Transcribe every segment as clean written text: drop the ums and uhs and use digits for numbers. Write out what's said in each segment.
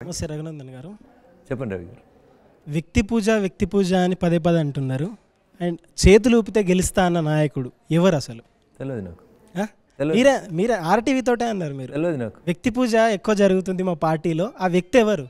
నమస్తే రఘునందన్ గారు. చెప్పండి రవి గారు. వ్యక్తి పూజ అని పదే పదే అంటున్నారు. అండ్ చేతులు ఊపితే గెలుస్తా అన్న నాయకుడు ఎవరు అసలు? తెలియదు నాకు. మీరే ఆర్టీవీ తోటే అన్నారు మీరు. తెలియదు నాకు. వ్యక్తి పూజ ఎక్కువ జరుగుతుంది మా పార్టీలో, ఆ వ్యక్తి ఎవరు?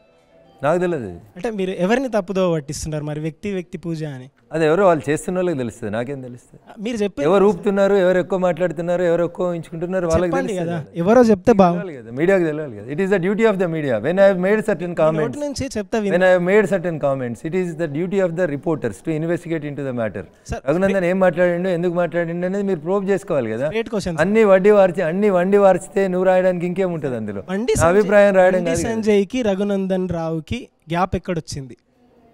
నాకు తెలియదు. అంటే మీరు ఎవరిని తప్పుదో పట్టిస్తున్నారు మరి వ్యక్తి పూజ అని? అది ఎవరో వాళ్ళు చేస్తున్న వాళ్ళకి తెలుస్తుంది, నాకేం తెలుస్తుంది? మీరు చెప్పే ఎవరు ఊపుతున్నారు, ఎవరు ఎక్కువ మాట్లాడుతున్నారు, ఎవరు ఎక్కువ ఉంచుకుంటున్నారు వాళ్ళకి చెప్పండి తెలుస్తుంది కదా, ఎవరో చెప్తే తెలియాలి కదా, మీడియాకి తెలియాలి కదా. It is the duty of the media. When I have made certain comments, నుంచి చెప్తా when I have made certain comments, it is the duty of the reporters to investigate into the matter. Raghunandan ఏం మాట్లాడిండో, ఎందుకు మాట్లాడిండో అనేది మీరు probe చేసుకోవాలి కదా. అన్ని వండి వార్చితే నువ్వు రాయడానికి ఇంకేముంటుంది అందులో? అభిప్రాయం రాయడం కాదు. సంజయ్కి రఘునందన్ రావుకి గ్యాప్ ఎక్కడొచ్చింది?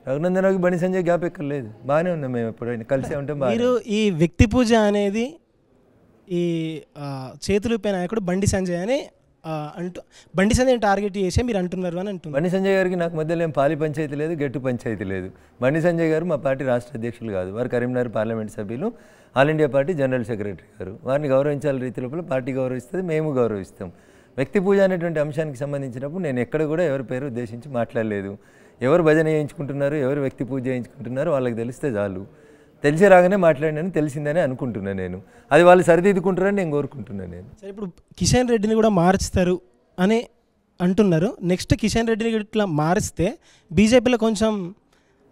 రఘునందన్ రావుకి బండి సంజయ్ గ్యాప్ ఎక్కడ లేదు, బాగానే ఉన్నాం మేము ఎప్పుడైనా కలిసే ఉంటాం. మీరు ఈ వ్యక్తి పూజ అనేది ఈ చేతులూపే నాయకుడు బండి సంజయ్ అని బండి సంజయ్ టార్గెట్ చేసే మీరు అంటున్నారు అని అంటున్నారు. బండి సంజయ్ గారికి నాకు మధ్యలో ఏం పాలి పంచాయతీ లేదు, గట్టు పంచాయతీ లేదు. బండి సంజయ్ గారు మా పార్టీ రాష్ట్ర అధ్యక్షులు కాదు, వారు కరీంనగర్ పార్లమెంట్ సభ్యులు, all India party general secretary గారు. వారిని గౌరవించాల రీతి లోపల పార్టీ గౌరవిస్తుంది, మేము గౌరవిస్తాం. వ్యక్తి పూజ అనేటువంటి అంశానికి సంబంధించినప్పుడు నేను ఎక్కడ కూడా ఎవరి పేరు ఉద్దేశించి మాట్లాడలేదు. ఎవరు భజన చేయించుకుంటున్నారు, ఎవరు వ్యక్తి పూజ చేయించుకుంటున్నారు వాళ్ళకి తెలిస్తే చాలు. తెలిసి రాగానే మాట్లాడినని తెలిసిందని అనుకుంటున్నాను నేను. అది వాళ్ళు సరిదిద్దుకుంటారని నేను కోరుకుంటున్నాను నేను. సరే, ఇప్పుడు కిషన్ రెడ్డిని కూడా మార్చుతారు అని అంటున్నారు. నెక్స్ట్ కిషన్ రెడ్డిని ఇట్లా మారిస్తే బీజేపీలో కొంచెం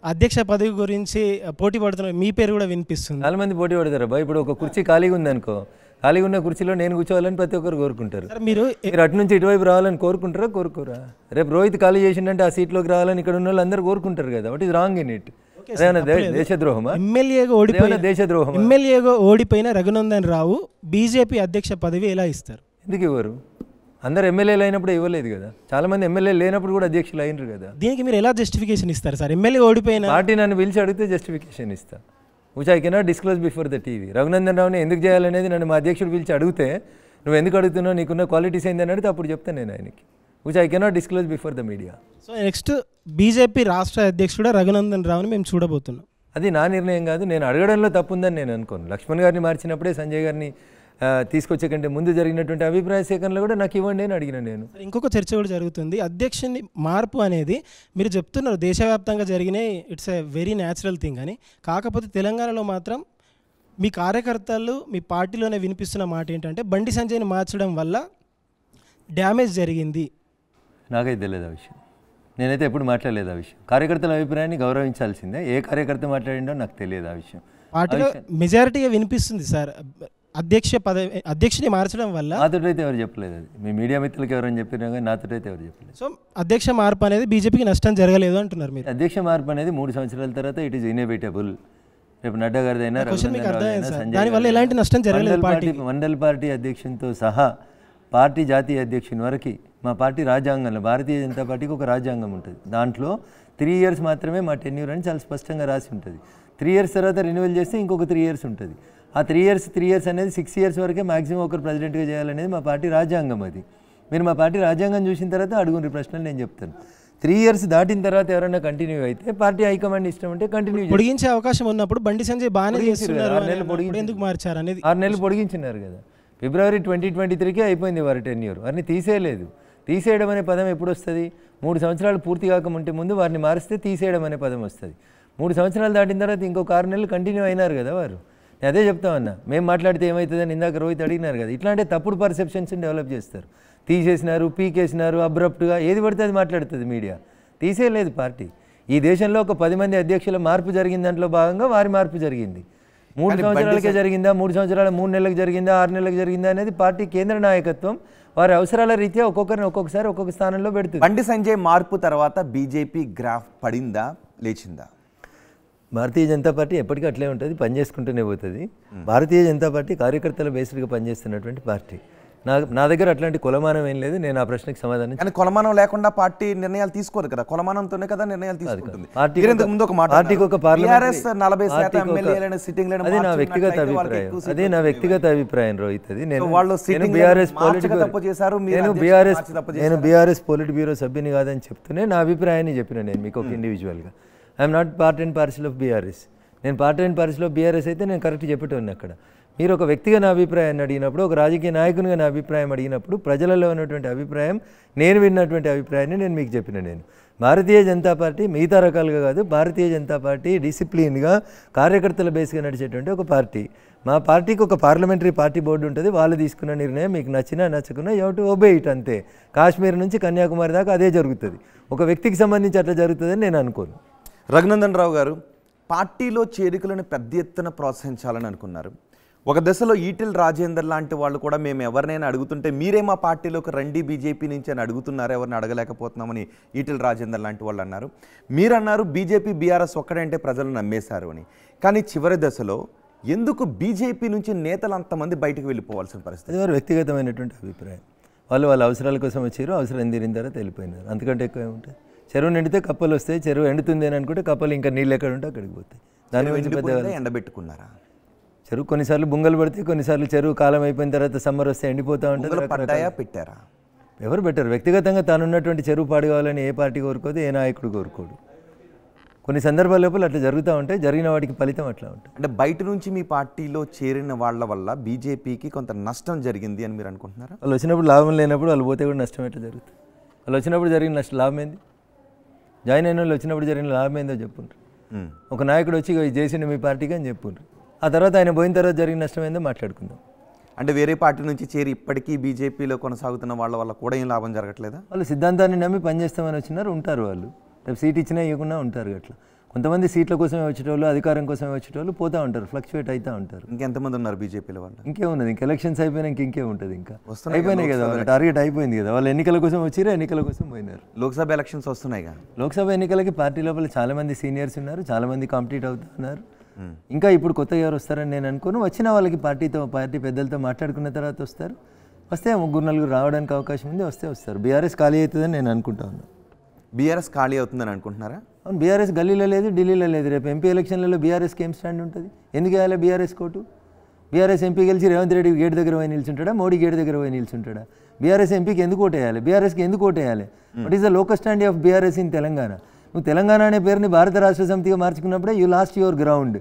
అధ్యక్ష పదవి గురించి పోటీ పడుతున్నారు, మీ పేరు కూడా వినిపిస్తుంది. చాలా మంది పోటీ పడతారు అబ్బా. ఇప్పుడు ఒక కుర్చీ ఖాళీగా ఉందనుకో, ఖాళీగా ఉన్న కుర్చీలో నేను కూర్చోవాలని ప్రతి ఒక్కరు కోరుకుంటారు. మీరు అటు నుంచి ఇటువైపు రావాలని కోరుకుంటారా, కోరుకోరా? రేపు రోహిత్ ఖాళీ చేసిందంటే ఆ సీట్లోకి రావాలని ఇక్కడ ఉన్న వాళ్ళు అందరూ కోరుకుంటారు కదా. What is wrong in it? దేశద్రోహమా? ఎమ్మెల్యేగా ఓడిపోయిన రఘునందన్ రావు బీజేపీ అధ్యక్ష పదవి ఎలా ఇస్తారు? ఎందుకు ఇవ్వరు? అందరు ఎమ్మెల్యేలు అయినప్పుడు ఇవ్వలేదు కదా. చాలా మంది ఎమ్మెల్యేలు లేనప్పుడు కూడా అధ్యక్షులు అయినరు కదా. దీనికి మీరు ఎలా జస్టిఫికేషన్ ఇస్తారు సార్? ఎమ్మెల్యే ఓడిపోయిన పార్టీ నన్ను పిలిచి అడిగితే జస్టిఫికేషన్ ఇస్తా. Which I cannot disclose before the TV. Raghunandan రావుని ఎందుకు చేయాలనేది నన్ను మా అధ్యక్షుడు పిలిచి అడిగితే, నువ్వు ఎందుకు అడుగుతున్నావు, నీకున్న క్వాలిటీస్ ఏందని అడిగితే అప్పుడు చెప్తాను నేను ఆయనకి. Which I cannot disclose before the media. So next BJP రాష్ట్ర అధ్యక్షుడు రఘునందన్ రావుని మేము చూడబోతున్నాం. అది నా నిర్ణయం కాదు, నేను అడగడంలో తప్పుందని నేను అనుకోను. లక్ష్మణ్ గారిని మార్చినప్పుడే సంజయ్ గారిని తీసుకొచ్చే కంటే ముందు జరిగినటువంటి అభిప్రాయ సేకరణలో కూడా నాకు ఇవ్వండి అని అడిగిన నేను. ఇంకొక చర్చ కూడా జరుగుతుంది, అధ్యక్షుని మార్పు అనేది మీరు చెప్తున్నారు దేశవ్యాప్తంగా జరిగినాయి, it's a very natural thing అని. కాకపోతే తెలంగాణలో మాత్రం మీ కార్యకర్తలు మీ పార్టీలోనే వినిపిస్తున్న మాట ఏంటంటే బండి సంజయ్ని మార్చడం వల్ల డ్యామేజ్ జరిగింది. నాకైతే తెలియదు ఆ విషయం, నేనైతే ఎప్పుడు మాట్లాడలేదు ఆ విషయం. కార్యకర్తల అభిప్రాయాన్ని గౌరవించాల్సిందే, ఏ కార్యకర్త మాట్లాడిండో నాకు తెలియదు ఆ విషయం. పార్టీలో మెజారిటీగా వినిపిస్తుంది సార్ అధ్యక్షుని మార్చడం వల్ల. నాతోటైతే ఎవరు చెప్పలేదు, అది మీ మీడియా మిత్రులకి ఎవరైనా చెప్పినా కానీ నాతోటైతే ఎవరు చెప్పలేదు. సో అధ్యక్ష మార్పు అనేది బీజేపీకి నష్టం జరగలేదు అంటున్నారు మీరు. అధ్యక్ష మార్పు అనేది 3 సంవత్సరాల తర్వాత ఇట్ ఈస్ ఇన్ఎవిటబుల్. రేపు నడ్డా గారిదైనా దానివల్ల ఎలాంటి నష్టం జరగలేదు. మండల్ పార్టీ అధ్యక్షునితో సహా పార్టీ జాతీయ అధ్యక్షుని వరకు మా పార్టీ రాజ్యాంగంలో, భారతీయ జనతా పార్టీకి ఒక రాజ్యాంగం ఉంటుంది. దాంట్లో 3 years మాత్రమే మా టెన్యూర్ అని చాలా స్పష్టంగా రాసి ఉంటుంది. 3 years తర్వాత రెన్యువల్ చేస్తే ఇంకొక 3 years ఉంటుంది. ఆ 3 years అనేది 6 years వరకే మ్యాక్సిమం ఒకరు ప్రెసిడెంట్గా చేయాలనేది మా పార్టీ రాజ్యాంగం. అది మీరు మా పార్టీ రాజ్యాంగం చూసిన తర్వాత అడుగుని ప్రశ్నలు నేను చెప్తాను. 3 years దాటిన తర్వాత ఎవరైనా కంటిన్యూ అయితే పార్టీ హైకమాండ్ ఇష్టం అంటే కంటిన్యూ పొడిగించే అవకాశం ఉన్నప్పుడు బండి సంజయ్ బాగానే చేస్తున్నారు, 6 నెలలు ఎందుకు మార్చారు అనేది. 6 నెలలు పొడిగించినారు కదా. February 2023కే అయిపోయింది వారి టెన్యూర్. వారిని తీసేయలేదు. తీసేయడం అనే పదం ఎప్పుడు వస్తుంది? 3 సంవత్సరాలు పూర్తి కాకముంటే ముందు వారిని మారిస్తే తీసేయడం అనే పదం వస్తుంది. 3 సంవత్సరాలు దాటిన తర్వాత ఇంకొక 6 నెలలు కంటిన్యూ అయినారు కదా వారు. నేను అదే చెప్తామన్నా, మేము మాట్లాడితే ఏమవుతుందని ఇందాక రోహిత్ అడిగినారు కదా. ఇట్లాంటి తప్పుడు పర్సెప్షన్స్ని డెవలప్ చేస్తారు. తీసేసినారు, పీకేసినారు, అబ్రప్ట్గా ఏది పడితే అది మాట్లాడుతుంది మీడియా. తీసేయలేదు పార్టీ. ఈ దేశంలో ఒక 10 మంది అధ్యక్షుల మార్పు జరిగిన దాంట్లో భాగంగా వారి మార్పు జరిగింది. 3 సంవత్సరాలకే జరిగిందా, 3 సంవత్సరాల 3 నెలలకు జరిగిందా, 6 నెలలకు జరిగిందా అనేది పార్టీ కేంద్ర నాయకత్వం వారి అవసరాల రీత్యా ఒక్కొక్కరిని ఒక్కొక్కసారి ఒక్కొక్క స్థానంలో పెడుతుంది. బండి సంజయ్ మార్పు తర్వాత బీజేపీ గ్రాఫ్ పడిందా, లేచిందా? భారతీయ జనతా పార్టీ ఎప్పటికీ అట్లే ఉంటుంది, పనిచేసుకుంటూనే పోతుంది. భారతీయ జనతా పార్టీ కార్యకర్తల బేస్డ్గా పనిచేస్తున్నటువంటి పార్టీ. నా దగ్గర అట్లాంటి కొలమానం ఏం లేదు. నేను ఆ ప్రశ్నకి సమాధానం. కానీ కొలమానం లేకుండా పార్టీ నిర్ణయాలు తీసుకోరు కదా, కొలమానంతోనే కదా నిర్ణయాలు తీసుకుంటుంది. అది నా వ్యక్తిగత అభిప్రాయం, అదే నా వ్యక్తిగత అభిప్రాయం రోహిత్. అది నేను బీఆర్ఎస్ పొలిట్ బ్యూరో సభ్యుని కాదని చెప్తూనే నా అభిప్రాయాన్ని చెప్పిన నేను మీకు ఒక ఇండివిజువల్గా. I'm not part and parcel of BRS. నేను part and parcel of BRS అయితే నేను కరెక్ట్ చెప్పేటోని అక్కడ. మీరు ఒక వ్యక్తిగా నా అభిప్రాయాన్ని అడిగినప్పుడు, ఒక రాజకీయ నాయకునిగా నా అభిప్రాయం అడిగినప్పుడు, ప్రజలలో ఉన్నటువంటి అభిప్రాయం, నేను విన్నటువంటి అభిప్రాయాన్ని నేను మీకు చెప్పిన. నేను భారతీయ జనతా పార్టీ మిగతా రకాలుగా కాదు, భారతీయ జనతా పార్టీ డిసిప్లిన్గా కార్యకర్తల బేస్గా నడిచేటువంటి ఒక పార్టీ. మా పార్టీకి ఒక పార్లమెంటరీ పార్టీ బోర్డు ఉంటుంది. వాళ్ళు తీసుకున్న నిర్ణయం మీకు నచ్చినా నచ్చకున్నా you have to obey it అంతే. కాశ్మీర్ నుంచి కన్యాకుమారి దాకా అదే జరుగుతుంది. ఒక వ్యక్తికి సంబంధించి అట్లా జరుగుతుందని నేను అనుకోను. రఘునందన్ రావు గారు, పార్టీలో చేరికలను పెద్ద ఎత్తున ప్రోత్సహించాలని అనుకున్నారు. ఒక దశలో ఈటెల రాజేందర్ లాంటి వాళ్ళు కూడా మేము ఎవరినైనా అడుగుతుంటే మీరే మా పార్టీలోకి రండి బీజేపీ నుంచి అని అడుగుతున్నారు, ఎవరిని అడగలేకపోతున్నామని ఈటెల రాజేందర్ లాంటి వాళ్ళు అన్నారు. మీరు అన్నారు బీజేపీ బీఆర్ఎస్ ఒక్కడంటే ప్రజలు నమ్మేశారు అని. కానీ చివరి దశలో ఎందుకు బీజేపీ నుంచి నేతలు అంతమంది బయటకు వెళ్ళిపోవాల్సిన పరిస్థితి? అది వారు వ్యక్తిగతమైనటువంటి అభిప్రాయం. వాళ్ళు వాళ్ళ అవసరాల కోసం వచ్చారు, అవసరం తీరిన తర్వాత వెళ్ళిపోయినారు. అంతకంటే ఎక్కువ ఏముంటుంది? చెరువు నిండితే కప్పలు వస్తాయి, చెరువు ఎండుతుంది అని అనుకుంటే కప్పలు ఇంకా నీళ్ళు ఎక్కడ ఉంటే అక్కడికి పోతాయి. దాని గురించి పెద్దగా ఎండబెట్టుకున్నారా? చెరువు కొన్నిసార్లు బుంగలు పడితే, కొన్నిసార్లు చెరువు కాలం అయిపోయిన తర్వాత సమ్మర్ వస్తే ఎండిపోతూ ఉంటుంది. పడ్డాయా, పెట్టారా? ఎవరు పెట్టారు? వ్యక్తిగతంగా తానున్నటువంటి చెరువు పాడు కావాలని ఏ పార్టీ కోరుకోదు, ఏ నాయకుడు కోరుకోడు. కొన్ని సందర్భాల లోపల అట్లా జరుగుతూ ఉంటాయి, జరిగిన వాటికి ఫలితం అట్లా ఉంటుంది. అంటే బయట నుంచి మీ పార్టీలో చేరిన వాళ్ళ వల్ల బీజేపీకి కొంత నష్టం జరిగింది అని మీరు అనుకుంటున్నారా? వాళ్ళు వచ్చినప్పుడు లాభం లేనప్పుడు వాళ్ళు పోతే కూడా నష్టం ఎట్లా జరుగుతుంది? వాళ్ళు వచ్చినప్పుడు జరిగిన లాభం ఏంది? జాయిన్ అయిన వాళ్ళు వచ్చినప్పుడు జరిగిన లాభం ఏందో చెప్పుండ్రు. ఒక నాయకుడు వచ్చి ఇది చేసిండు మీ పార్టీకి అని చెప్పుండ్రు. ఆ తర్వాత ఆయన పోయిన తర్వాత జరిగిన నష్టం ఏందో మాట్లాడుకుందాం. అంటే వేరే పార్టీ నుంచి చేరి ఇప్పటికీ బీజేపీలో కొనసాగుతున్న వాళ్ళ వల్ల కూడా ఏం లాభం జరగట్లేదా? వాళ్ళు సిద్ధాంతాన్ని నమ్మి పనిచేస్తామని వచ్చినారు, ఉంటారు. వాళ్ళు రేపు సీట్ ఇచ్చినా ఇవ్వకుండా ఉంటారు. అట్లా కొంతమంది సీట్ల కోసమే వచ్చేటోళ్ళు, అధికారం కోసమే వచ్చేటోళ్ళు పోతూ ఉంటారు, ఫ్లక్చువేట్ అవుతూ ఉంటారు. ఇంకెంతమంది ఉన్నారు బీజేపీలో వాళ్ళు? ఇంకేమున్నది? ఇంకా ఎలక్షన్స్ అయిపోయినాక ఇంకే ఉంటుంది? ఇంకా అయిపోయినాయి కదా, వాళ్ళ టార్గెట్ అయిపోయింది కదా. వాళ్ళు ఎన్నికల కోసం వచ్చారు, ఎన్నికల కోసం పోయినారు. లోక్సభ ఎలక్షన్స్ వస్తున్నాయిగా. లోక్సభ ఎన్నికలకి పార్టీ లోపల చాలామంది సీనియర్స్ ఉన్నారు, చాలామంది కాంపిటీట్ అవుతూ ఉన్నారు. ఇంకా ఇప్పుడు కొత్త ఎవరు వస్తారని నేను అనుకోను. వచ్చిన వాళ్ళకి పార్టీ పెద్దలతో మాట్లాడుకున్న తర్వాత వస్తారు. వస్తే 3-4 రావడానికి అవకాశం ఉంది, వస్తే వస్తారు. బీఆర్ఎస్ ఖాళీ అవుతుందని నేను అనుకుంటా ఉన్నాను. బీఆర్ఎస్ ఖాళీ అవుతుందని అనుకుంటున్నారా? అవును, బీఆర్ఎస్ గల్లీలో లేదు, ఢిల్లీలో లేదు. రేపు ఎంపీ ఎలక్షన్లలో బీఆర్ఎస్కి ఏం స్టాండ్ ఉంటుంది? ఎందుకు వేయాలి బీఆర్ఎస్ కోటు? బీఆర్ఎస్ ఎంపీ గెలిచి రేవంత్ రెడ్డి గేట్ దగ్గర పోయి నిల్చుంటాడా, మోడీ గేట్ దగ్గర పోయి నిల్చుంటాడా? బీఆర్ఎస్ ఎంపీకి ఎందుకు ఓటేయాలి? బీఆర్ఎస్కి ఎందుకు ఓటేయాలి? What is the local stand of BRS in Telangana? నువ్వు తెలంగాణ అనే పేరుని భారత రాష్ట్ర సమితిగా మార్చుకున్నప్పుడే యూ లాస్ట్ యువర్ గ్రౌండ్.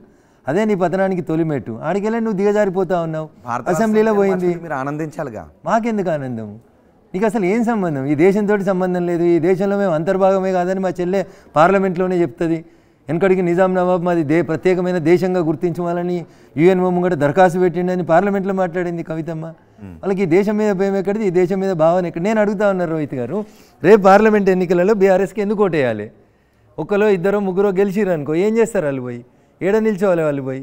అదే నీ పతనానికి తొలిమెట్టు. ఆడికెళ్ళి నువ్వు దిగజారిపోతా ఉన్నావు. అసెంబ్లీలో పోయింది, మీరు ఆనందించాలిగా. మాకెందుకు ఆనందం? నీకు అసలు ఏం సంబంధం? ఈ దేశంతో సంబంధం లేదు, ఈ దేశంలో మేము అంతర్భాగమే కాదని మా చెల్లె పార్లమెంట్లోనే చెప్తుంది. వెనకడికి నిజాం నవాబ్ మాది ప్రత్యేకమైన దేశంగా గుర్తించవాలని యుఎన్ఓ ముంగట దరఖాస్తు పెట్టిండని పార్లమెంట్లో మాట్లాడింది కవితమ్మ. వాళ్ళకి ఈ దేశం మీద భయం ఎక్కడిది, ఈ దేశం మీద భావన ఎక్కడ? నేను అడుగుతా ఉన్నారు రోహిత్ గారు, రేపు పార్లమెంట్ ఎన్నికలలో బీఆర్ఎస్కి ఎందుకు ఓటేయాలి? ఒకరో ఇద్దరో ముగ్గురో గెలిచిరు అనుకో, ఏం చేస్తారు వాళ్ళు పోయి? ఏడ నిల్చోవాలి వాళ్ళు పోయి?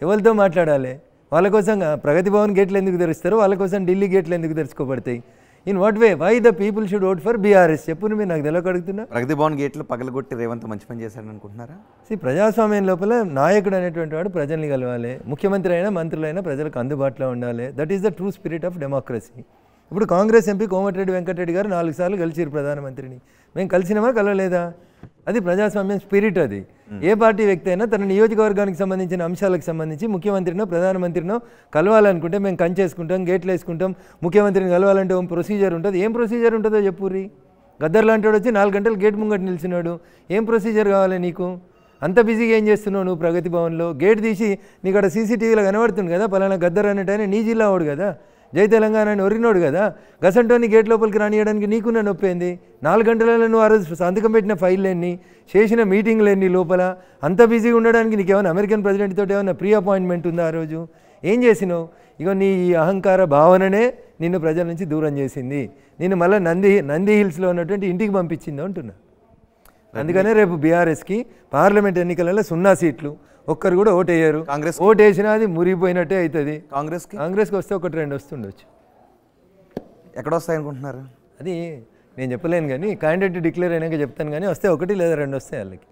ఎవరితో మాట్లాడాలి? వాళ్ళ కోసం ప్రగతి భవన్ గేట్లు ఎందుకు తెరుస్తారు? వాళ్ళ కోసం ఢిల్లీ గేట్లు ఎందుకు తెరుచుకోబడతాయి? In what way? Why the people should vote for BRS? చెప్పు, మీరు నాకు తెలియక అడుగుతున్నా. ప్రగతి భవన్ గేట్లు పగలగొట్టి రేవంత్ మంచి పని చేశారని అనుకుంటున్నారా? ప్రజాస్వామ్యం లోపల నాయకుడు అనేటువంటి వాడు ప్రజల్ని కలవాలి. ముఖ్యమంత్రి అయినా మంత్రులైనా ప్రజలకు అందుబాటులో ఉండాలి. That is the true spirit of democracy. ఇప్పుడు కాంగ్రెస్ ఎంపీ కోమటిరెడ్డి వెంకటరెడ్డి గారు 4 సార్లు కలిసిరు ప్రధానమంత్రిని. మేము కలిసినామా, కలవలేదా? అది ప్రజాస్వామ్యం స్పిరిట్. అది ఏ పార్టీ వ్యక్తి అయినా తన నియోజకవర్గానికి సంబంధించిన అంశాలకు సంబంధించి ముఖ్యమంత్రినో ప్రధానమంత్రినో కలవాలనుకుంటే మేము కంచేసుకుంటాం, గేట్లు వేసుకుంటాం. ముఖ్యమంత్రిని కలవాలంటే ఒక ప్రొసీజర్ ఉంటుంది. ఏం ప్రొసీజర్ ఉంటుందో చెప్పుర్రి. గద్దర్ లాంటి వాడు వచ్చి 4 గంటలు గేట్ ముంగట నిలిచినాడు. ఏం ప్రొసీజర్ కావాలి నీకు? అంత బిజీగా ఏం చేస్తున్నావు నువ్వు? ప్రగతి భవన్లో గేట్ తీసి నీకు అక్కడ సీసీటీవీలో కనబడుతుంది కదా, పలానా గద్దర్ అనేటైనా నీ జిల్లా వాడు కదా, జై తెలంగాణ అని ఒరినోడు కదా. గసంటోని గేట్ లోపలికి రానియడానికి నీకున్న నొప్పేంది? 4 గంటలలో నువ్వు ఆ రోజు సంతకం పెట్టిన ఫైళ్ళు ఎన్ని, చేసిన మీటింగ్లు ఎన్ని లోపల? అంత బిజీగా ఉండడానికి నీకేమైనా అమెరికన్ ప్రెసిడెంట్ తోటి ఏమైనా ప్రీ అపాయింట్మెంట్ ఉందా? ఆ రోజు ఏం చేసినావు? ఇగో నీ ఈ అహంకార భావననే నిన్ను ప్రజల నుంచి దూరం చేసింది. నిన్ను మళ్ళీ నంది హిల్స్లో ఉన్నటువంటి ఇంటికి పంపించింది అంటున్నా. అందుకనే రేపు బీఆర్ఎస్కి పార్లమెంట్ ఎన్నికలలో 0 సీట్లు, ఒక్కరు కూడా ఓటేయరు. కాంగ్రెస్ ఓటేసినా అది మురిగిపోయినట్టే అవుతుంది. కాంగ్రెస్కి వస్తే 1-2 వస్తుండొచ్చు. ఎక్కడ వస్తాయి అనుకుంటున్నారు? అది నేను చెప్పలేను, కానీ క్యాండిడేట్ డిక్లేర్ అయినాక చెప్తాను. కానీ వస్తే 1 లేదా 2 వస్తాయి వాళ్ళకి.